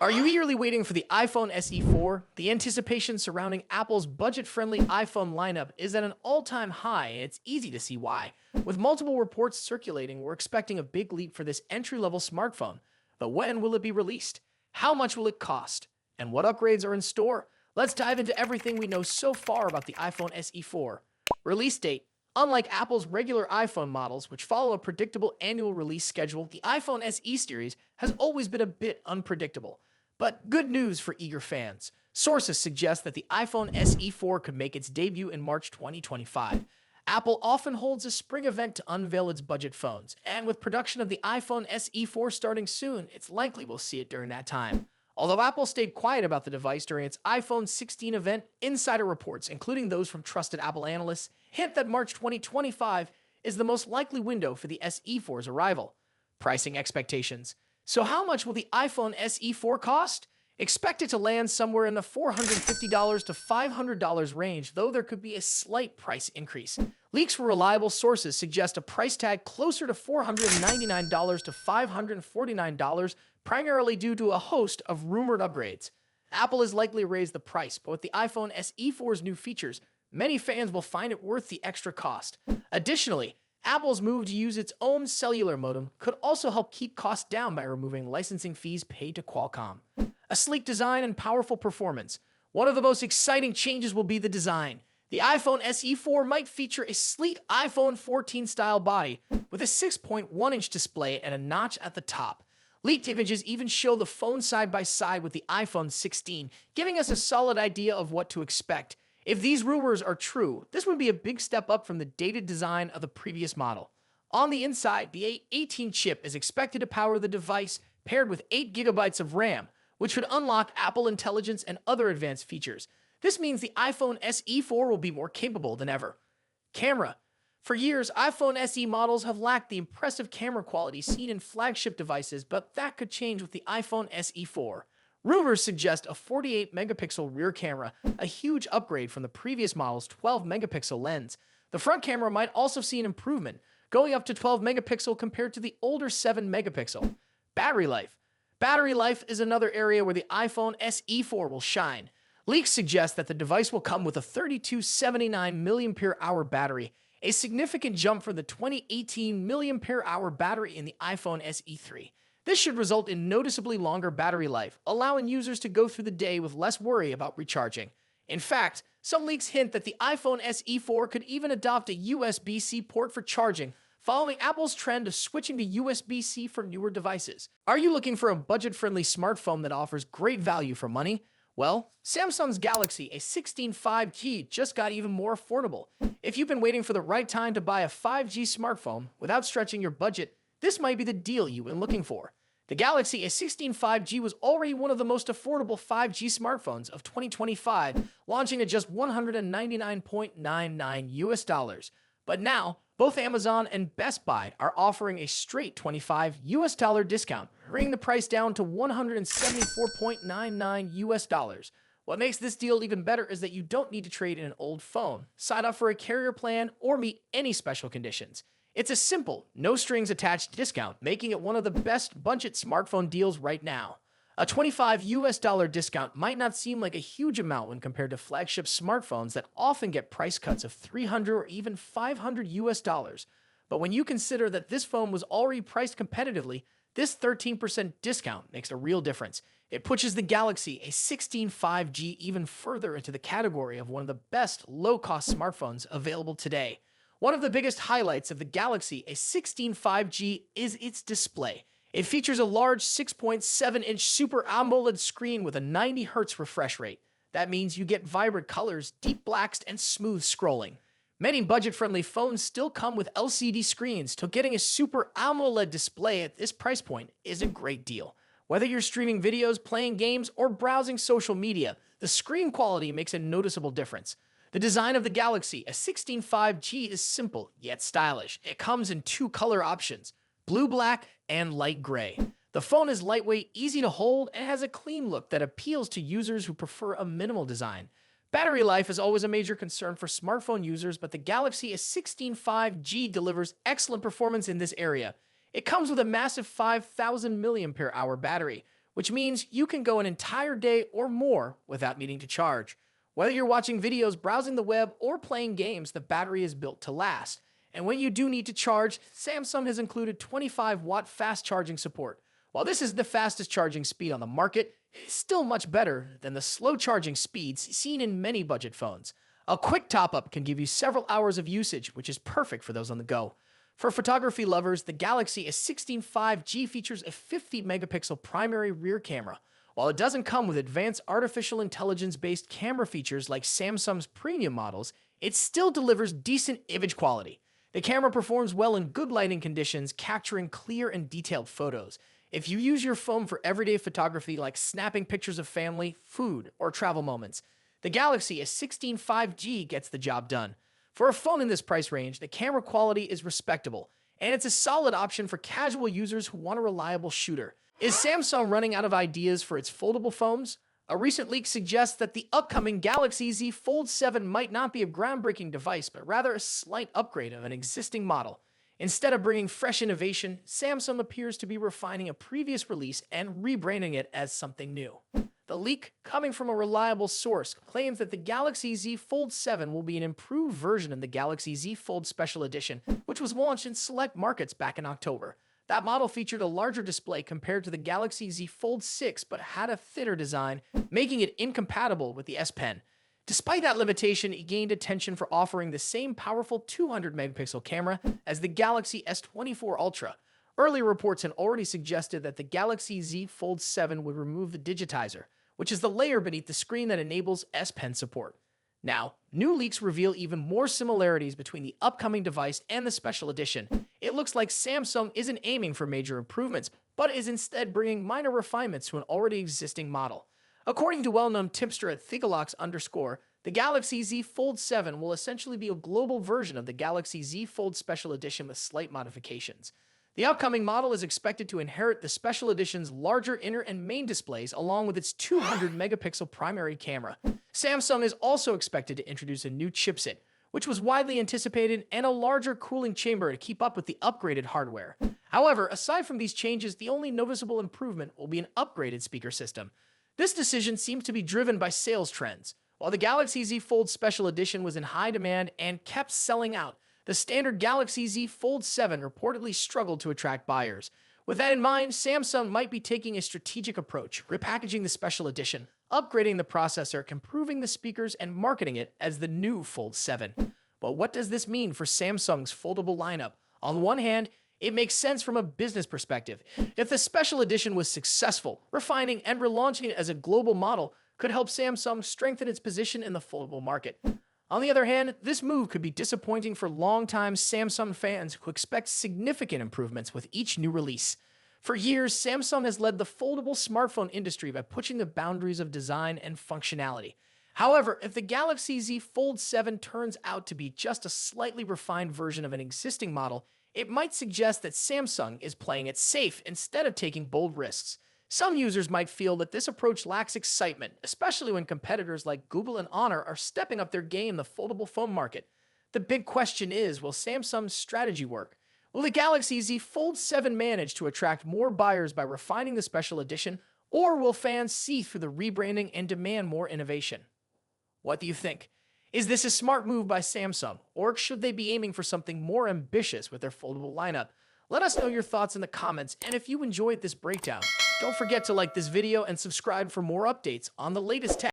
Are you eagerly waiting for the iPhone SE 4? The anticipation surrounding Apple's budget-friendly iPhone lineup is at an all-time high, and it's easy to see why. With multiple reports circulating, we're expecting a big leap for this entry-level smartphone. But when will it be released? How much will it cost? And what upgrades are in store? Let's dive into everything we know so far about the iPhone SE 4. Release date. Unlike Apple's regular iPhone models, which follow a predictable annual release schedule, the iPhone SE series has always been a bit unpredictable. But good news for eager fans. Sources suggest that the iPhone SE 4 could make its debut in March 2025. Apple often holds a spring event to unveil its budget phones, and with production of the iPhone SE 4 starting soon, it's likely we'll see it during that time. Although Apple stayed quiet about the device during its iPhone 16 event, insider reports, including those from trusted Apple analysts, hint that March 2025 is the most likely window for the SE 4's arrival. Pricing expectations. So how much will the iPhone SE 4 cost? Expect it to land somewhere in the $450 to $500 range, though there could be a slight price increase. Leaks from reliable sources suggest a price tag closer to $499 to $549, primarily due to a host of rumored upgrades. Apple is likely to raise the price, but with the iPhone SE 4's new features, many fans will find it worth the extra cost. Additionally, Apple's move to use its own cellular modem could also help keep costs down by removing licensing fees paid to Qualcomm. A sleek design and powerful performance. One of the most exciting changes will be the design. The iPhone SE 4 might feature a sleek iPhone 14 style body with a 6.1-inch display and a notch at the top. Leaked images even show the phone side by side with the iPhone 16, giving us a solid idea of what to expect. If these rumors are true, this would be a big step up from the dated design of the previous model. On the inside, the A18 chip is expected to power the device, paired with 8 GB of RAM, which would unlock Apple Intelligence and other advanced features. This means the iPhone SE 4 will be more capable than ever. Camera. For years, iPhone SE models have lacked the impressive camera quality seen in flagship devices, but that could change with the iPhone SE 4. Rumors suggest a 48-megapixel rear camera, a huge upgrade from the previous model's 12-megapixel lens. The front camera might also see an improvement, going up to 12-megapixel compared to the older 7-megapixel. Battery life. Battery life is another area where the iPhone SE 4 will shine. Leaks suggest that the device will come with a 3279 mAh battery, a significant jump from the 2018 mAh battery in the iPhone SE 3. This should result in noticeably longer battery life, allowing users to go through the day with less worry about recharging. In fact, some leaks hint that the iPhone SE 4 could even adopt a USB-C port for charging, following Apple's trend of switching to USB-C for newer devices. Are you looking for a budget-friendly smartphone that offers great value for money? Well, Samsung's Galaxy A16 5G just got even more affordable. If you've been waiting for the right time to buy a 5G smartphone without stretching your budget, this might be the deal you've been looking for. The Galaxy A16 5G was already one of the most affordable 5G smartphones of 2025, launching at just $199.99. But now, both Amazon and Best Buy are offering a straight $25 discount, bringing the price down to $174.99. What makes this deal even better is that you don't need to trade in an old phone, sign up for a carrier plan, or meet any special conditions. It's a simple, no-strings-attached discount, making it one of the best budget smartphone deals right now. A $25 discount might not seem like a huge amount when compared to flagship smartphones that often get price cuts of $300 or even $500. But when you consider that this phone was already priced competitively, this 13% discount makes a real difference. It pushes the Galaxy A16 5G even further into the category of one of the best low-cost smartphones available today. One of the biggest highlights of the Galaxy A16 5G is its display. It features a large 6.7-inch Super AMOLED screen with a 90Hz refresh rate. That means you get vibrant colors, deep blacks, and smooth scrolling. Many budget-friendly phones still come with LCD screens, so getting a Super AMOLED display at this price point is a great deal. Whether you're streaming videos, playing games, or browsing social media, the screen quality makes a noticeable difference. The design of the Galaxy A16 5G is simple, yet stylish. It comes in 2 color options, blue-black and light gray. The phone is lightweight, easy to hold, and has a clean look that appeals to users who prefer a minimal design. Battery life is always a major concern for smartphone users, but the Galaxy A16 5G delivers excellent performance in this area. It comes with a massive 5,000 mAh battery, which means you can go an entire day or more without needing to charge. Whether you're watching videos, browsing the web, or playing games, the battery is built to last. And when you do need to charge, Samsung has included 25-watt fast charging support. While this is the fastest charging speed on the market, it's still much better than the slow charging speeds seen in many budget phones. A quick top-up can give you several hours of usage, which is perfect for those on the go. For photography lovers, the Galaxy A16 5G features a 50-megapixel primary rear camera. While it doesn't come with advanced artificial intelligence-based camera features like Samsung's premium models, it still delivers decent image quality. The camera performs well in good lighting conditions, capturing clear and detailed photos. If you use your phone for everyday photography like snapping pictures of family, food, or travel moments, the Galaxy A16 5G gets the job done. For a phone in this price range, the camera quality is respectable, and it's a solid option for casual users who want a reliable shooter. Is Samsung running out of ideas for its foldable phones? A recent leak suggests that the upcoming Galaxy Z Fold 7 might not be a groundbreaking device, but rather a slight upgrade of an existing model. Instead of bringing fresh innovation, Samsung appears to be refining a previous release and rebranding it as something new. The leak, coming from a reliable source, claims that the Galaxy Z Fold 7 will be an improved version of the Galaxy Z Fold Special Edition, which was launched in select markets back in October. That model featured a larger display compared to the Galaxy Z Fold 6, but had a thinner design, making it incompatible with the S Pen. Despite that limitation, it gained attention for offering the same powerful 200-megapixel camera as the Galaxy S24 Ultra. Earlier reports had already suggested that the Galaxy Z Fold 7 would remove the digitizer, which is the layer beneath the screen that enables S Pen support. Now, new leaks reveal even more similarities between the upcoming device and the special edition. It looks like Samsung isn't aiming for major improvements, but is instead bringing minor refinements to an already existing model. According to well-known tipster at Thigalox_, the Galaxy Z Fold 7 will essentially be a global version of the Galaxy Z Fold Special Edition with slight modifications. The upcoming model is expected to inherit the Special Edition's larger inner and main displays along with its 200-megapixel primary camera. Samsung is also expected to introduce a new chipset, which was widely anticipated, and a larger cooling chamber to keep up with the upgraded hardware. However, aside from these changes, the only noticeable improvement will be an upgraded speaker system. This decision seems to be driven by sales trends. While the Galaxy Z Fold Special Edition was in high demand and kept selling out, the standard Galaxy Z Fold 7 reportedly struggled to attract buyers. With that in mind, Samsung might be taking a strategic approach, repackaging the Special Edition, upgrading the processor, improving the speakers, and marketing it as the new Fold 7. But what does this mean for Samsung's foldable lineup? On one hand, it makes sense from a business perspective. If the Special Edition was successful, refining and relaunching it as a global model could help Samsung strengthen its position in the foldable market. On the other hand, this move could be disappointing for longtime Samsung fans who expect significant improvements with each new release. For years, Samsung has led the foldable smartphone industry by pushing the boundaries of design and functionality. However, if the Galaxy Z Fold 7 turns out to be just a slightly refined version of an existing model, it might suggest that Samsung is playing it safe instead of taking bold risks. Some users might feel that this approach lacks excitement, especially when competitors like Google and Honor are stepping up their game in the foldable phone market. The big question is, will Samsung's strategy work? Will the Galaxy Z Fold 7 manage to attract more buyers by refining the Special Edition, or will fans see through the rebranding and demand more innovation? What do you think? Is this a smart move by Samsung, or should they be aiming for something more ambitious with their foldable lineup? Let us know your thoughts in the comments, and if you enjoyed this breakdown, don't forget to like this video and subscribe for more updates on the latest tech.